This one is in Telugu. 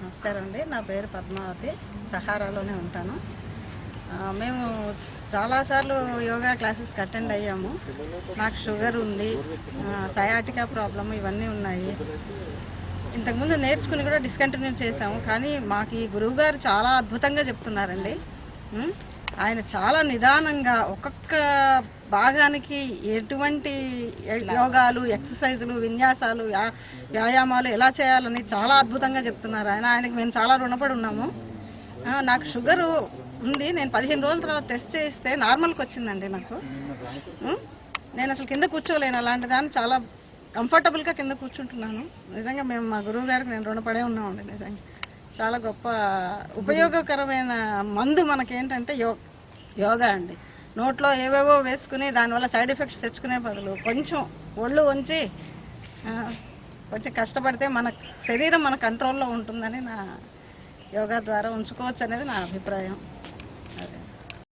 నమస్కారం అండి. నా పేరు పద్మావతి. సహారాలోనే ఉంటాను. మేము చాలాసార్లు యోగా క్లాసెస్కి అటెండ్ అయ్యాము. నాకు షుగర్ ఉంది, సయాటికా ప్రాబ్లమ్ ఇవన్నీ ఉన్నాయి. ఇంతకుముందు నేర్చుకుని కూడా డిస్కంటిన్యూ చేసాము. కానీ మాకు ఈ గురువుగారు చాలా అద్భుతంగా చెప్తున్నారండి. ఆయన చాలా నిదానంగా ఒక్కొక్క భాగానికి ఎటువంటి యోగాలు, ఎక్సర్సైజులు, విన్యాసాలు, వ్యాయామాలు ఎలా చేయాలని చాలా అద్భుతంగా చెప్తున్నారు. ఆయనకి మేము చాలా రుణపడి ఉన్నాము. నాకు షుగరు ఉంది. నేను 15 రోజుల తర్వాత టెస్ట్ చేయిస్తే నార్మల్కి వచ్చిందండి నాకు. నేను అసలు కింద కూర్చోలేను. అలాంటి దాన్ని చాలా కంఫర్టబుల్గా కింద కూర్చుంటున్నాను. నిజంగా మేము మా గురువు గారికి నేను రుణపడే ఉన్నామండి. నిజంగా చాలా గొప్ప ఉపయోగకరమైన మందు మనకేంటంటే యోగా అండి. నోట్లో ఏవేవో వేసుకుని దానివల్ల సైడ్ ఎఫెక్ట్స్ తెచ్చుకునే బదులు కొంచెం ఒళ్ళు వంచి కొంచెం కష్టపడితే మన శరీరం మన కంట్రోల్లో ఉంటుందని యోగా ద్వారా ఉంచుకోవచ్చు అనేది నా అభిప్రాయం.